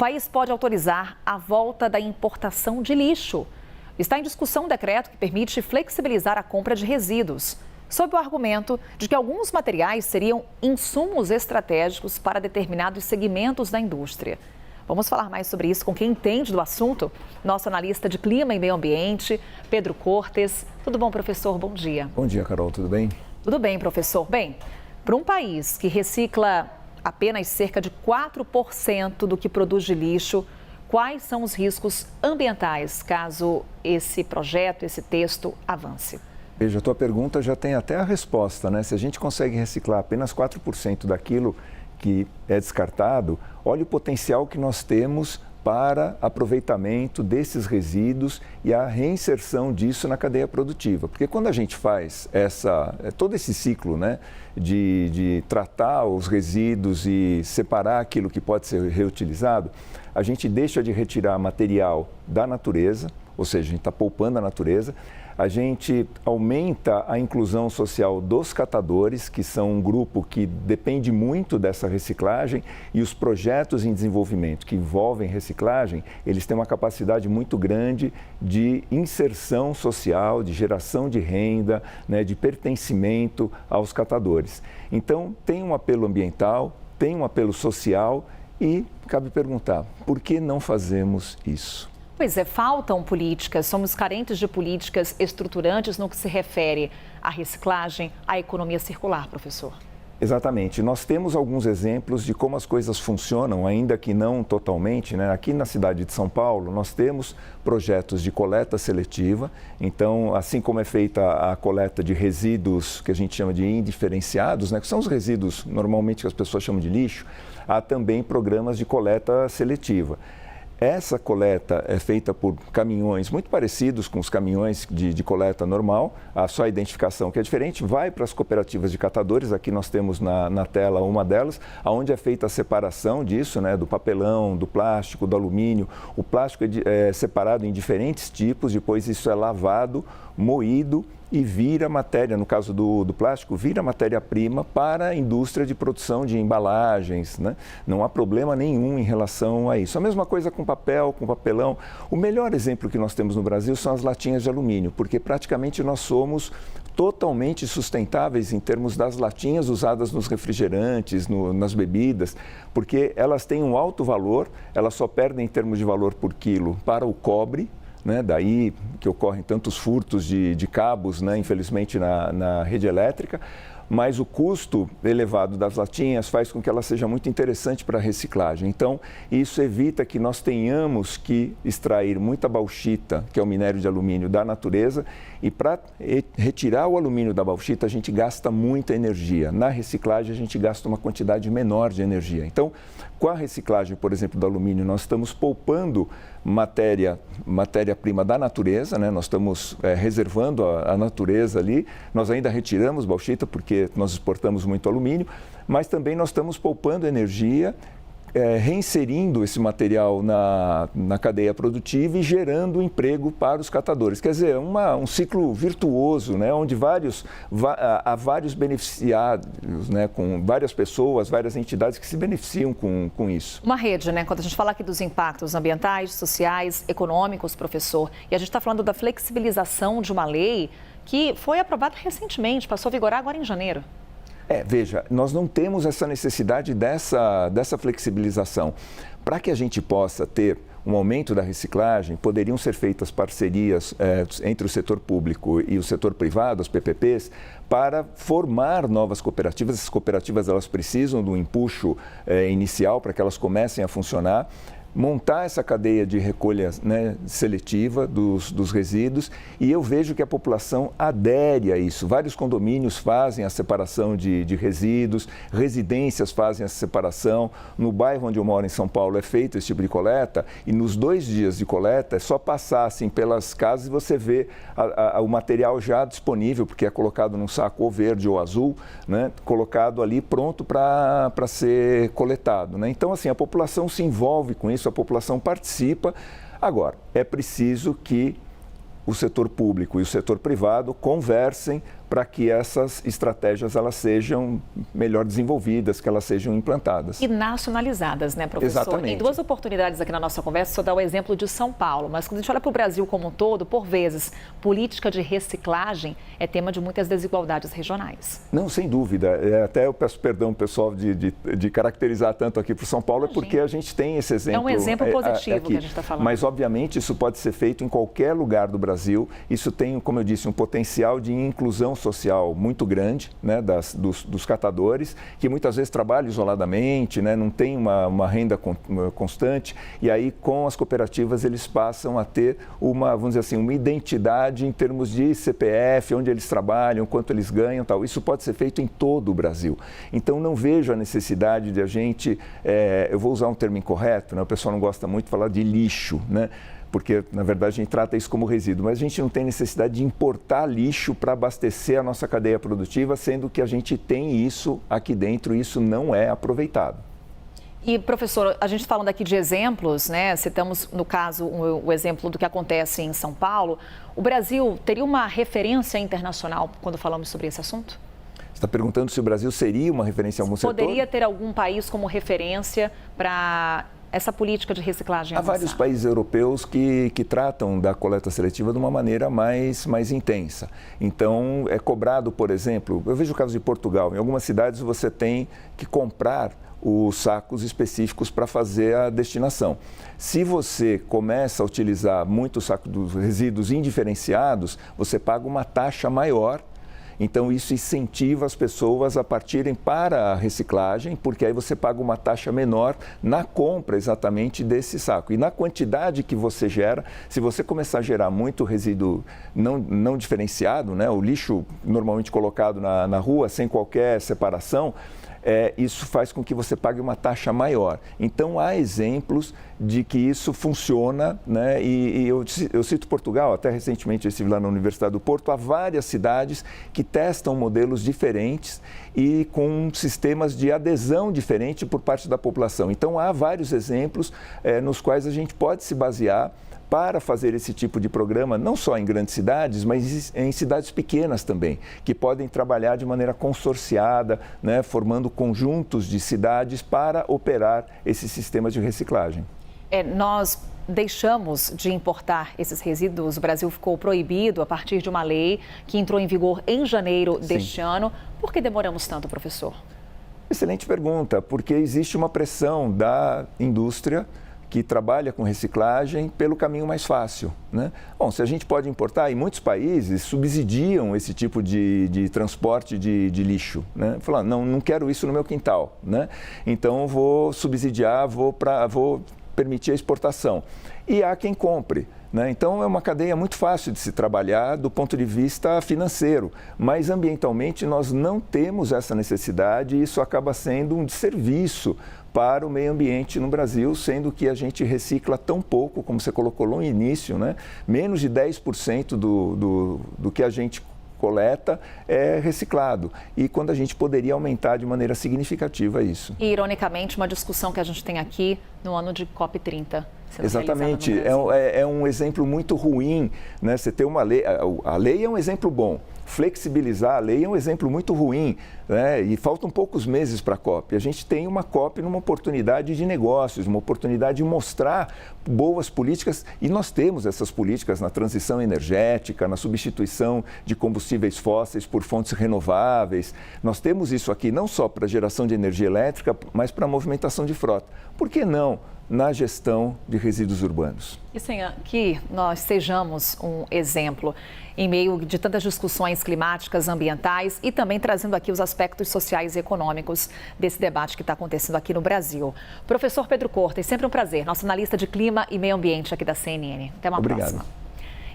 país pode autorizar a volta da importação de lixo. Está em discussão um decreto que permite flexibilizar a compra de resíduos, sob o argumento de que alguns materiais seriam insumos estratégicos para determinados segmentos da indústria. Vamos falar mais sobre isso com quem entende do assunto, nosso analista de clima e meio ambiente, Pedro Cortes. Tudo bom, professor? Bom dia. Bom dia, Carol. Tudo bem? Tudo bem, professor. Bem, para um país que recicla apenas cerca de 4% do que produz de lixo, quais são os riscos ambientais caso esse projeto, esse texto avance? Veja, a tua pergunta já tem até a resposta, né? Se a gente consegue reciclar apenas 4% daquilo que é descartado, olha o potencial que nós temos para aproveitamento desses resíduos e a reinserção disso na cadeia produtiva. Porque quando a gente faz todo esse ciclo, né, de tratar os resíduos e separar aquilo que pode ser reutilizado, a gente deixa de retirar material da natureza, ou seja, a gente está poupando a natureza, a gente aumenta a inclusão social dos catadores, que são um grupo que depende muito dessa reciclagem, e os projetos em desenvolvimento que envolvem reciclagem, eles têm uma capacidade muito grande de inserção social, de geração de renda, né, de pertencimento aos catadores. Então, tem um apelo ambiental, tem um apelo social e cabe perguntar, por que não fazemos isso? Pois é, faltam políticas, somos carentes de políticas estruturantes no que se refere à reciclagem, à economia circular, professor. Exatamente. Nós temos alguns exemplos de como as coisas funcionam, ainda que não totalmente, né? Aqui na cidade de São Paulo, nós temos projetos de coleta seletiva. Então, assim como é feita a coleta de resíduos que a gente chama de indiferenciados, né? Que são os resíduos normalmente que as pessoas chamam de lixo, há também programas de coleta seletiva. Essa coleta é feita por caminhões muito parecidos com os caminhões de coleta normal, só a identificação que é diferente, vai para as cooperativas de catadores, aqui nós temos na tela uma delas, onde é feita a separação disso, né, do papelão, do plástico, do alumínio. O plástico é separado em diferentes tipos, depois isso é lavado, moído e vira matéria, no caso do plástico, vira matéria-prima para a indústria de produção de embalagens, né? Não há problema nenhum em relação a isso. A mesma coisa com papel, com papelão. O melhor exemplo que nós temos no Brasil são as latinhas de alumínio, porque praticamente nós somos totalmente sustentáveis em termos das latinhas usadas nos refrigerantes, nas bebidas, porque elas têm um alto valor, elas só perdem em termos de valor por quilo para o cobre, né? Daí que ocorrem tantos furtos de cabos, né? Infelizmente, na rede elétrica, mas o custo elevado das latinhas faz com que ela seja muito interessante para a reciclagem. Então, isso evita que nós tenhamos que extrair muita bauxita, que é o minério de alumínio, da natureza, e para retirar o alumínio da bauxita, a gente gasta muita energia. Na reciclagem, a gente gasta uma quantidade menor de energia. Então, com a reciclagem, por exemplo, do alumínio, nós estamos poupando matéria-prima da natureza, né? Nós estamos reservando a natureza ali, nós ainda retiramos bauxita porque nós exportamos muito alumínio, mas também nós estamos poupando energia, reinserindo esse material na cadeia produtiva e gerando emprego para os catadores. Quer dizer, um ciclo virtuoso, né, onde há vários beneficiados, né, com várias pessoas, várias entidades que se beneficiam com isso. Uma rede, né? Quando a gente fala aqui dos impactos ambientais, sociais, econômicos, professor, e a gente está falando da flexibilização de uma lei que foi aprovada recentemente, passou a vigorar agora em janeiro. Veja, nós não temos essa necessidade dessa flexibilização. Para que a gente possa ter um aumento da reciclagem, poderiam ser feitas parcerias entre o setor público e o setor privado, as PPPs, para formar novas cooperativas. Essas cooperativas elas precisam de um empuxo inicial para que elas comecem a funcionar. Montar essa cadeia de recolha, né, seletiva dos resíduos, e eu vejo que a população adere a isso. Vários condomínios fazem a separação de resíduos, residências fazem essa separação. No bairro onde eu moro, em São Paulo, é feito esse tipo de coleta, e nos 2 dias de coleta é só passar assim, pelas casas e você vê o material já disponível, porque é colocado num saco ou verde ou azul, né, colocado ali pronto para ser coletado, né? Então, assim, a população se envolve com isso, a população participa. Agora, é preciso que o setor público e o setor privado conversem para que essas estratégias elas sejam melhor desenvolvidas, que elas sejam implantadas. E nacionalizadas, né, professor? Exatamente. Em duas oportunidades aqui na nossa conversa, o senhor dá o exemplo de São Paulo, mas quando a gente olha para o Brasil como um todo, por vezes, política de reciclagem é tema de muitas desigualdades regionais. Não, sem dúvida. Até eu peço perdão, pessoal, de caracterizar tanto aqui para o São Paulo, é porque a gente tem esse exemplo. É um exemplo positivo aqui. Que a gente está falando. Mas, obviamente, isso pode ser feito em qualquer lugar do Brasil. Isso tem, como eu disse, um potencial de inclusão social muito grande, né, dos catadores, que muitas vezes trabalham isoladamente, né, não tem uma renda constante, e aí com as cooperativas eles passam a ter vamos dizer assim, uma identidade em termos de CPF, onde eles trabalham, quanto eles ganham, tal. Isso pode ser feito em todo o Brasil. Então não vejo a necessidade de a gente, eu vou usar um termo incorreto, né, o pessoal não gosta muito de falar de lixo, né? Porque, na verdade, a gente trata isso como resíduo, mas a gente não tem necessidade de importar lixo para abastecer a nossa cadeia produtiva, sendo que a gente tem isso aqui dentro e isso não é aproveitado. E, professor, a gente falando aqui de exemplos, né? Citamos, no caso, o exemplo do que acontece em São Paulo. O Brasil teria uma referência internacional quando falamos sobre esse assunto? Você está perguntando se o Brasil seria uma referência em algum setor? Poderia ter algum país como referência para essa política de reciclagem avançar? Há vários países europeus que tratam da coleta seletiva de uma maneira mais intensa. Então, é cobrado, por exemplo, eu vejo o caso de Portugal. Em algumas cidades você tem que comprar os sacos específicos para fazer a destinação. Se você começa a utilizar muito saco dos resíduos indiferenciados, você paga uma taxa maior. Então, isso incentiva as pessoas a partirem para a reciclagem, porque aí você paga uma taxa menor na compra exatamente desse saco. E na quantidade que você gera, se você começar a gerar muito resíduo não diferenciado, né, o lixo normalmente colocado na rua, sem qualquer separação, isso faz com que você pague uma taxa maior. Então, há exemplos de que isso funciona, né? E eu cito Portugal, até recentemente eu estive lá na Universidade do Porto, há várias cidades que testam modelos diferentes e com sistemas de adesão diferente por parte da população. Então, há vários exemplos nos quais a gente pode se basear para fazer esse tipo de programa, não só em grandes cidades, mas em cidades pequenas também, que podem trabalhar de maneira consorciada, né, formando conjuntos de cidades para operar esses sistemas de reciclagem. Nós deixamos de importar esses resíduos, o Brasil ficou proibido a partir de uma lei que entrou em vigor em janeiro deste ano. Por que demoramos tanto, professor? Excelente pergunta, porque existe uma pressão da indústria que trabalha com reciclagem pelo caminho mais fácil, né? Bom, se a gente pode importar, e muitos países subsidiam esse tipo de transporte de lixo, né? Falar, não quero isso no meu quintal, né? Então vou subsidiar, vou permitir a exportação. E há quem compre, né? Então é uma cadeia muito fácil de se trabalhar do ponto de vista financeiro, mas ambientalmente nós não temos essa necessidade e isso acaba sendo um desserviço para o meio ambiente no Brasil, sendo que a gente recicla tão pouco, como você colocou no início, né? Menos de 10% do que a gente coleta é reciclado. E quando a gente poderia aumentar de maneira significativa isso. E, ironicamente, uma discussão que a gente tem aqui no ano de COP30. Exatamente, é um exemplo muito ruim, né? Você ter uma lei, a lei é um exemplo bom, flexibilizar a lei é um exemplo muito ruim, né? E faltam poucos meses para a COP. A gente tem uma COP numa oportunidade de negócios, uma oportunidade de mostrar boas políticas, e nós temos essas políticas na transição energética, na substituição de combustíveis fósseis por fontes renováveis. Nós temos isso aqui não só para geração de energia elétrica, mas para movimentação de frota. Por que não na gestão de resíduos urbanos? E sem que nós sejamos um exemplo em meio de tantas discussões climáticas, ambientais e também trazendo aqui os aspectos sociais e econômicos desse debate que está acontecendo aqui no Brasil. Professor Pedro Cortes, sempre um prazer, nosso analista de clima e meio ambiente aqui da CNN. Até uma próxima.